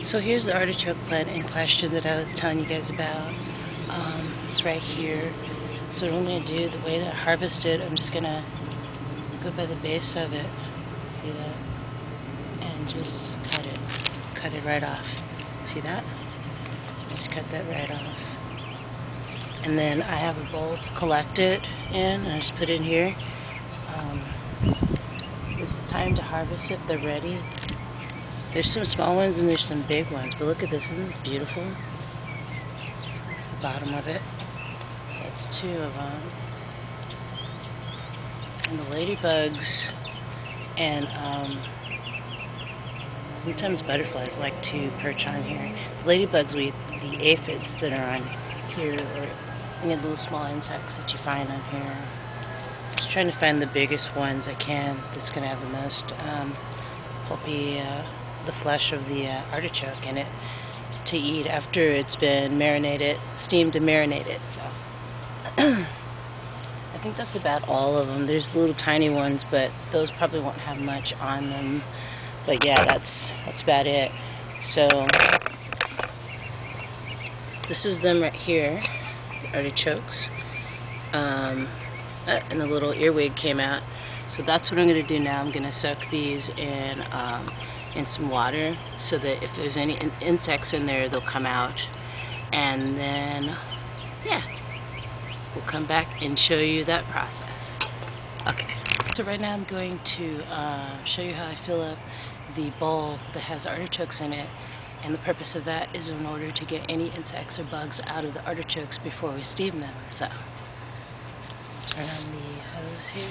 So here's the artichoke plant in question that I was telling you guys about. It's right here. So what I'm going to do, the way that I harvest it, I'm just going to go by the base of it. See that? And just cut it. Cut it right off. See that? Just cut that right off. And then I have a bowl to collect it in, and I just put it in here. This is time to harvest it. They're ready. There's some small ones and there's some big ones, but look at this. Isn't this beautiful? That's the bottom of it. So that's two of them. And the ladybugs and sometimes butterflies like to perch on here. The ladybugs will eat the aphids that are on here, or any little small insects that you find on here. Just trying to find the biggest ones I can that's going to have the most pulpy, the flesh of the artichoke in it to eat after it's been marinated, steamed and marinated. So I think that's about all of them. There's little tiny ones, but those probably won't have much on them. But yeah, that's about it. So this is them right here, the artichokes. And a little earwig came out. So that's what I'm going to do now. I'm going to soak these in some water so that if there's any insects in there, they'll come out. And then, yeah, we'll come back and show you that process. Okay, so right now I'm going to show you how I fill up the bowl that has artichokes in it. And the purpose of that is in order to get any insects or bugs out of the artichokes before we steam them. So turn on the hose here.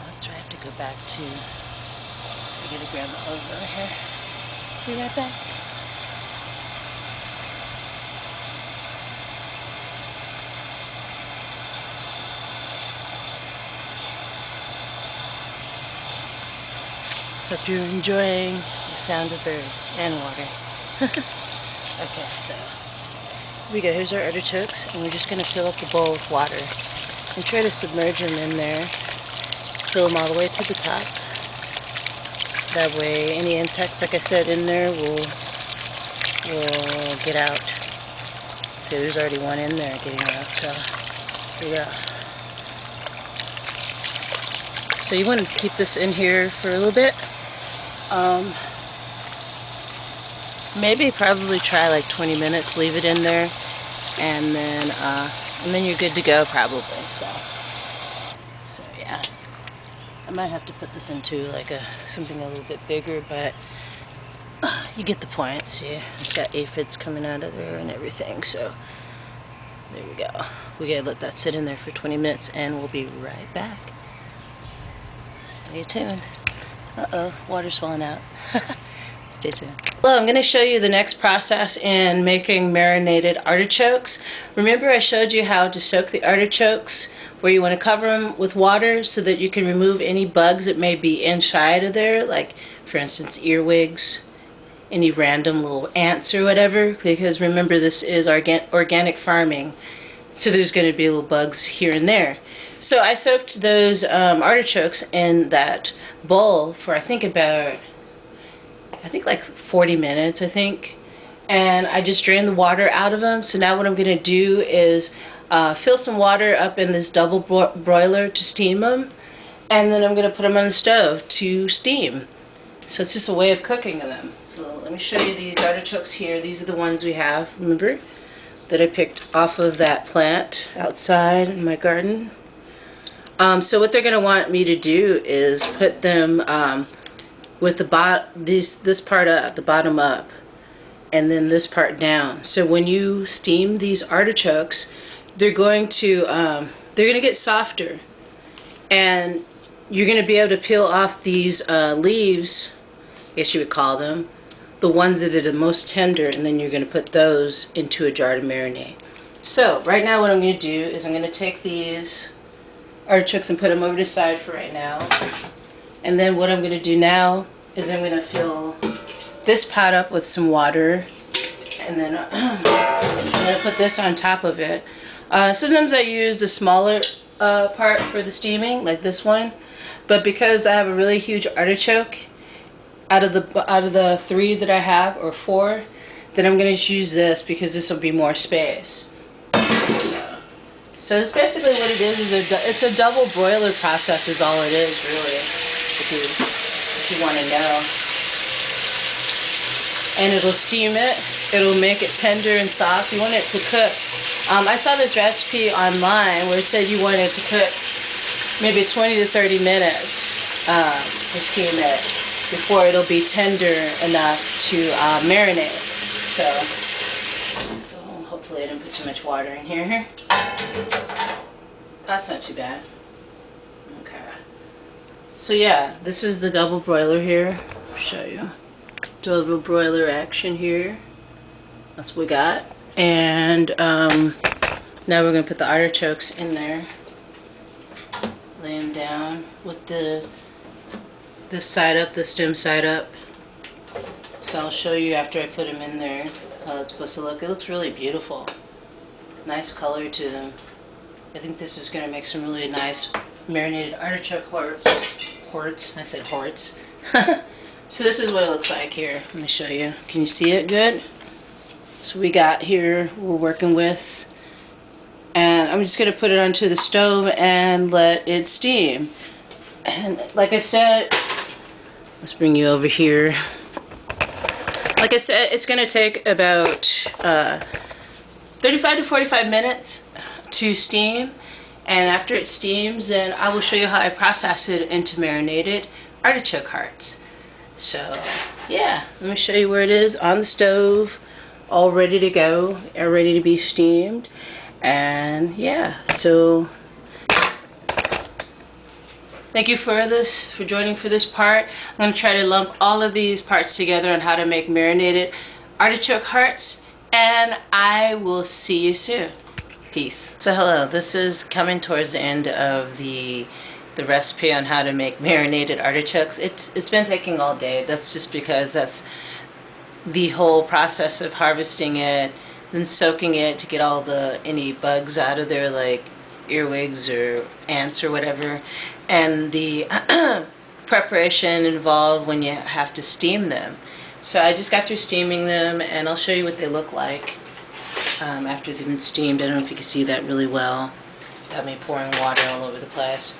That's right, I have to go back to, I gotta grab the hose over here. Be right back. Hope you're enjoying the sound of birds and water. Okay, so here we go. Here's our artichokes, and we're just going to fill up the bowl with water and try to submerge them in there. Fill them all the way to the top. That way, any insects, like I said, in there will get out. See, there's already one in there getting out. So here we go. So you want to keep this in here for a little bit. Maybe probably try like 20 minutes, leave it in there, and then you're good to go probably. So yeah, I might have to put this into like something a little bit bigger, but you get the point. See, it's got aphids coming out of there and everything. So there we go. We gotta let that sit in there for 20 minutes, and we'll be right back. Stay tuned. Uh-oh, water's falling out. Stay tuned. Hello, I'm going to show you the next process in making marinated artichokes. Remember I showed you how to soak the artichokes, where you want to cover them with water so that you can remove any bugs that may be inside of there, like for instance earwigs, any random little ants or whatever, because remember this is organic farming, so there's going to be little bugs here and there. So I soaked those artichokes in that bowl for I think like 40 minutes, I think. And I just drained the water out of them. So now what I'm going to do is fill some water up in this double broiler to steam them. And then I'm going to put them on the stove to steam. So it's just a way of cooking them. So let me show you these artichokes here. These are the ones we have, remember, that I picked off of that plant outside in my garden. So what they're going to want me to do is put them with this part up, the bottom up, and then this part down. So when you steam these artichokes, they're going to get softer, and you're going to be able to peel off these leaves, I guess you would call them, the ones that are the most tender, and then you're going to put those into a jar to marinate. So right now what I'm going to do is I'm going to take these artichokes and put them over to the side for right now. And then what I'm going to do now is I'm going to fill this pot up with some water, and then I'm going to put this on top of it. Sometimes I use the smaller part for the steaming, like this one, but because I have a really huge artichoke, out of the 3 that I have, or 4, then I'm going to use this because this will be more space. So it's basically what it is it's a double broiler process is all it is, really, if you want to know. And it'll steam it. It'll make it tender and soft. You want it to cook. I saw this recipe online where it said you want it to cook maybe 20 to 30 minutes to steam it before it'll be tender enough to marinate. So hopefully I didn't put too much water in here. That's not too bad. Okay. So yeah, this is the double broiler here. I'll show you. Double broiler action here. That's what we got. And now we're going to put the artichokes in there. Lay them down with this side up, the stem side up. So I'll show you after I put them in there how it's supposed to look. It looks really beautiful. Nice color to them. I think this is going to make some really nice marinated artichoke horts. I said horts. So this is what it looks like here. Let me show you. Can you see it good? So we got here, we're working with, and I'm just going to put it onto the stove and let it steam. And like I said, let's bring you over here. Like I said, it's going to take about 35 to 45 minutes to steam. And after it steams, then I will show you how I process it into marinated artichoke hearts. So, yeah, let me show you where it is on the stove, all ready to go, and ready to be steamed. And yeah, so thank you for joining for this part. I'm going to try to lump all of these parts together on how to make marinated artichoke hearts, and I will see you soon. Peace. So hello, this is coming towards the end of the recipe on how to make marinated artichokes. It's been taking all day. That's just because that's the whole process of harvesting it, then soaking it to get all any bugs out of there, like earwigs or ants or whatever, and the preparation involved when you have to steam them. So I just got through steaming them, and I'll show you what they look like after they've been steamed. I don't know if you can see that really well. Got me pouring water all over the place.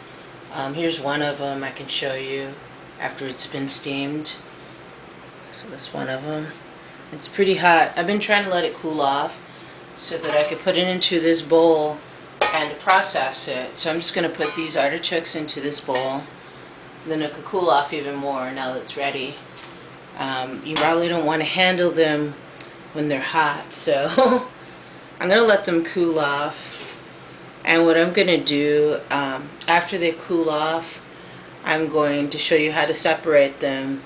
Here's one of them I can show you after it's been steamed. So that's one of them. It's pretty hot. I've been trying to let it cool off so that I could put it into this bowl and process it. So I'm just going to put these artichokes into this bowl. Then it could cool off even more now that it's ready. You probably don't want to handle them when they're hot, so I'm going to let them cool off. And what I'm going to do after they cool off, I'm going to show you how to separate them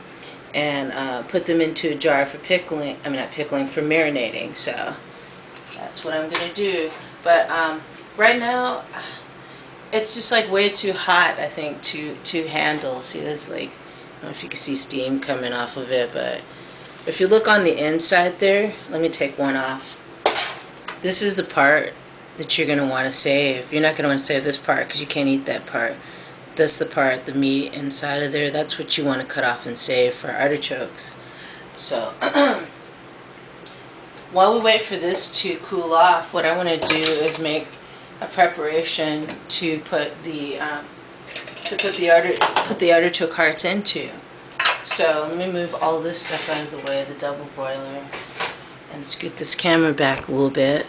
and put them into a jar for pickling. I mean, not pickling, for marinating. So that's what I'm going to do. But right now, it's just like way too hot, I think, to handle. See, there's like, I don't know if you can see steam coming off of it, but if you look on the inside there, let me take one off. This is the part that you're going to want to save. You're not going to want to save this part because you can't eat that part. That's the part, the meat inside of there. That's what you want to cut off and save for artichokes. So while we wait for this to cool off, what I want to do is make a preparation to put the artichoke hearts into. So let me move all this stuff out of the way, the double broiler, and scoot this camera back a little bit.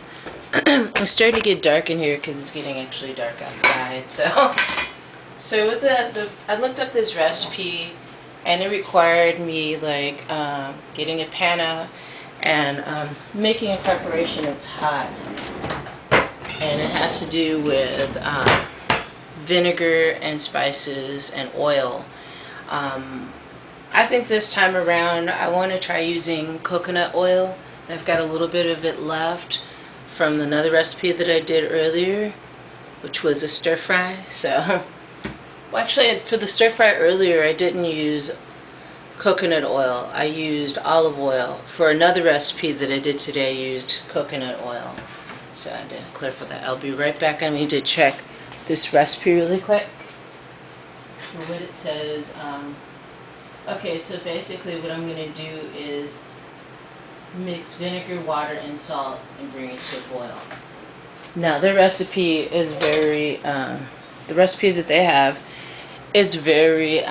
It's starting to get dark in here because it's getting actually dark outside. So with I looked up this recipe, and it required me like getting a pan out and making a preparation that's hot, and it has to do with vinegar and spices and oil. I think this time around I want to try using coconut oil. I've got a little bit of it left from another recipe that I did earlier, which was a stir fry. So, well, actually, for the stir fry earlier, I didn't use coconut oil. I used olive oil. For another recipe that I did today, I used coconut oil. So I did clarify that. I'll be right back. I need to check this recipe really quick for what it says. Okay, so basically what I'm going to do is mix vinegar, water, and salt and bring it to a boil. Now the recipe is very, the recipe that they have is very,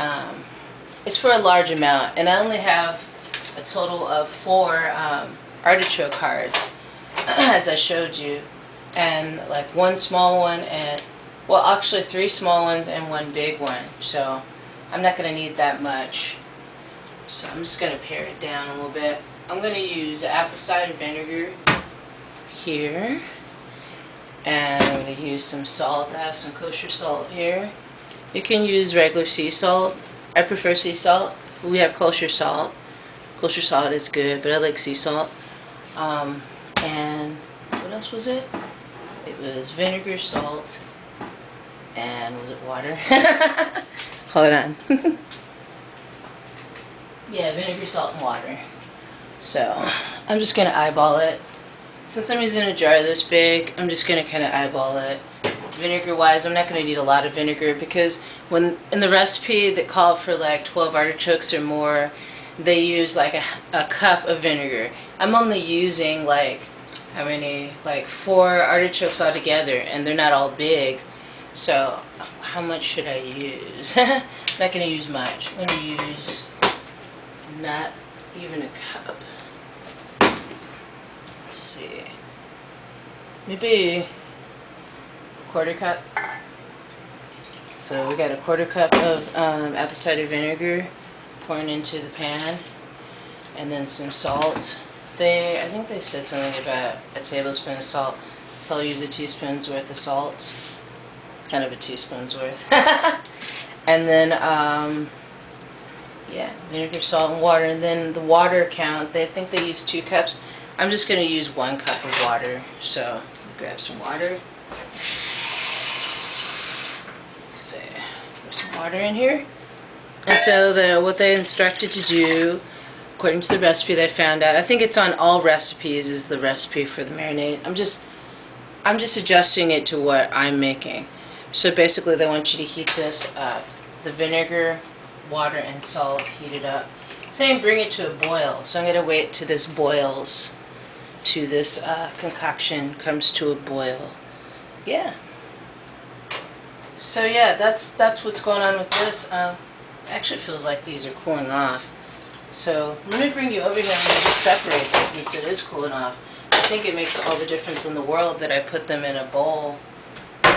it's for a large amount, and I only have a total of 4 artichoke hearts, as I showed you, and like 1 small one and, well, actually 3 small ones and 1 big one. So I'm not going to need that much. So I'm just going to pare it down a little bit. I'm going to use apple cider vinegar here, and I'm going to use some salt. I have some kosher salt here. You can use regular sea salt. I prefer sea salt. We have kosher salt. Kosher salt is good, but I like sea salt. And what else was it? It was vinegar, salt, and was it water? Hold on. Yeah, vinegar, salt, and water. So I'm just going to eyeball it. Since I'm using a jar this big, I'm just going to kind of eyeball it. Vinegar wise, I'm not going to need a lot of vinegar, because when in the recipe that called for like 12 artichokes or more, they use like a cup of vinegar. I'm only using like, how many, like 4 artichokes altogether, and they're not all big. So how much should I use? I'm not going to use much. I'm going to use not even a cup. Let's see. Maybe a 1/4 cup. So we got a 1/4 cup of apple cider vinegar pouring into the pan, and then some salt. I think they said something about a tablespoon of salt, so I'll use a teaspoon's worth of salt, kind of a teaspoon's worth. And then yeah, vinegar, salt, and water. And then the water count, they think they use 2 cups. I'm just going to use 1 cup of water. So grab some water. So put some water in here. And so what they instructed to do, according to the recipe they found out, I think it's on all recipes, is the recipe for the marinade. I'm just adjusting it to what I'm making. So basically they want you to heat this up. The vinegar, water, and salt, heat it up. Saying bring it to a boil. So I'm going to wait till this boils, to this concoction comes to a boil. Yeah. So yeah, that's what's going on with this. Actually feels like these are cooling off. So let me bring you over here and just separate them since it is cooling off. I think it makes all the difference in the world that I put them in a bowl.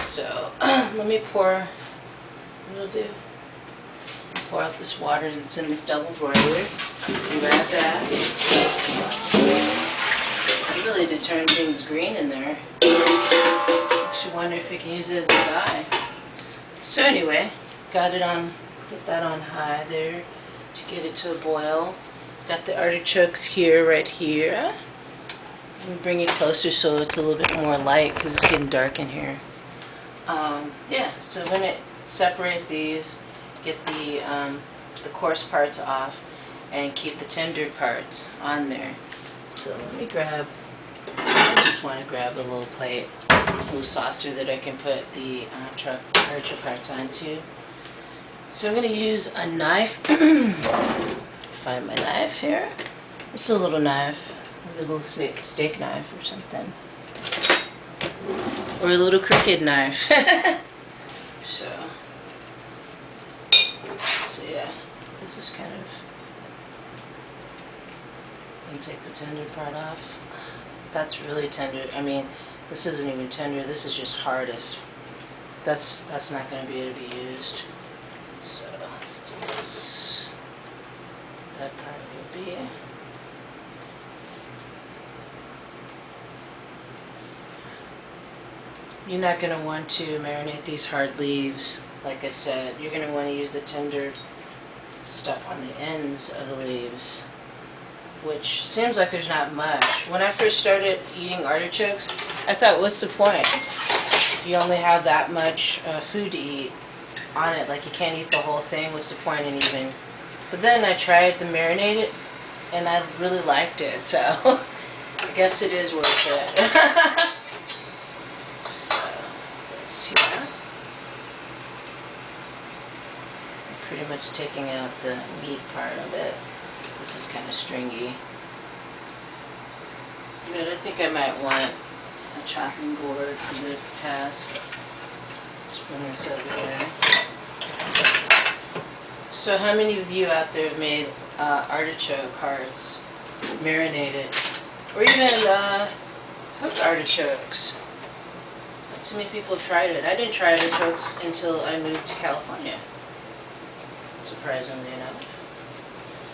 So let me pour, what I'll do, pour out this water that's in this double broiler. Grab that. I really did turn things green in there. Makes you wonder if you can use it as a dye. So anyway, got it on, get that on high there to get it to a boil. Got the artichokes here, right here. Let me bring it closer so it's a little bit more light because it's getting dark in here. Yeah, so I'm going to separate these, get the coarse parts off, and keep the tender parts on there. So let me grab, I just want to grab a little plate, a little saucer that I can put the artichoke parts onto. So I'm going to use a knife. Find my knife here. It's a little knife, a little steak knife or something. Or a little crooked knife. So yeah, this is kind of, you take the tender part off. That's really tender. I mean, this isn't even tender, this is just hardest. That's not going to be able to be used. So let's do this. That part will be. You're not going to want to marinate these hard leaves, like I said. You're going to want to use the tender stuff on the ends of the leaves, which seems like there's not much. When I first started eating artichokes, I thought, what's the point? If you only have that much food to eat on it, like you can't eat the whole thing, what's the point in even? But then I tried the marinated, and I really liked it, so I guess it is worth it. Here. Pretty pretty much taking out the meat part of it. This is kind of stringy. But I think I might want a chopping board for this task. Just bring this over here. So how many of you out there have made artichoke hearts, marinated, or even cooked artichokes? Not too many people have tried it. I didn't try artichokes until I moved to California, surprisingly enough.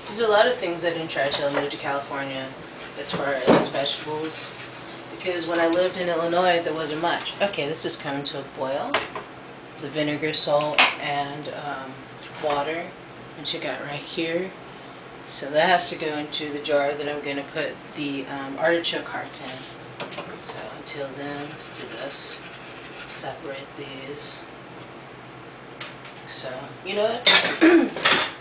There's a lot of things I didn't try until I moved to California as far as vegetables, because when I lived in Illinois there wasn't much. Okay, this is coming to a boil. The vinegar, salt, and water, which I got right here. So that has to go into the jar that I'm going to put the artichoke hearts in. So until then, let's do this. Separate these. So, you know what?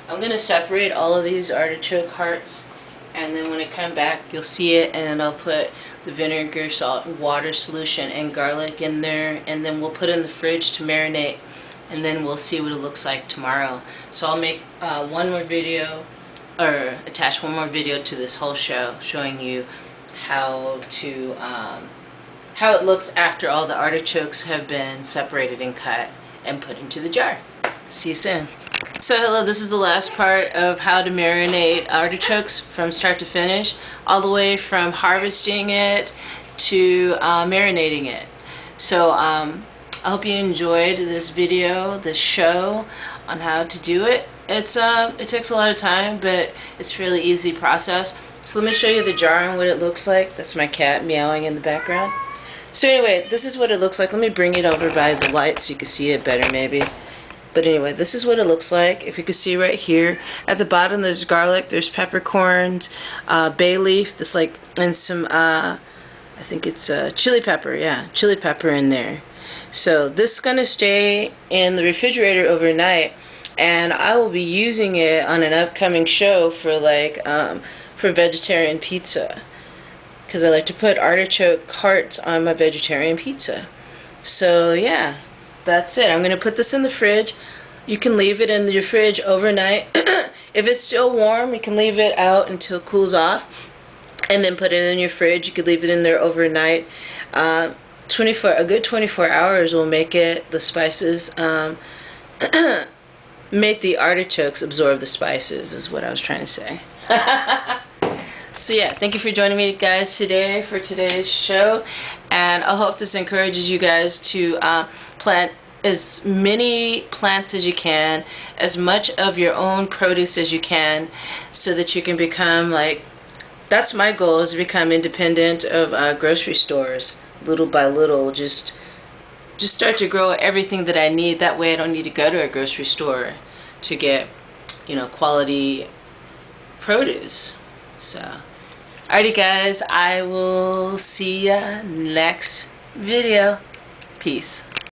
I'm going to separate all of these artichoke hearts, and then when I come back you'll see it, and I'll put the vinegar, salt, and water solution and garlic in there, and then we'll put it in the fridge to marinate, and then we'll see what it looks like tomorrow. So I'll make one more video, or attach one more video to this whole show, showing you how it looks after all the artichokes have been separated and cut and put into the jar. See you soon. So hello, this is the last part of how to marinate artichokes from start to finish, all the way from harvesting it to marinating it. So I hope you enjoyed this video, this show on how to do it. It takes a lot of time, but it's a fairly easy process. So let me show you the jar and what it looks like. That's my cat meowing in the background. So anyway, this is what it looks like. Let me bring it over by the light so you can see it better maybe. But anyway, this is what it looks like. If you can see right here, at the bottom there's garlic, there's peppercorns, bay leaf, this like, and some, I think it's chili pepper, yeah, chili pepper in there. So this is going to stay in the refrigerator overnight, and I will be using it on an upcoming show for like, for vegetarian pizza. Because I like to put artichoke hearts on my vegetarian pizza. So yeah. That's it. I'm going to put this in the fridge. You can leave it in your fridge overnight. If it's still warm, you can leave it out until it cools off, and then put it in your fridge. You could leave it in there overnight. A good 24 hours will make the spices, make the artichokes absorb the spices, is what I was trying to say. So yeah, thank you for joining me guys today for today's show, and I hope this encourages you guys to plant as many plants as you can, as much of your own produce as you can, so that you can become like, that's my goal, is to become independent of grocery stores, little by little. Just start to grow everything that I need. That way I don't need to go to a grocery store to get, you know, quality produce. So, alrighty guys, I will see ya next video. Peace.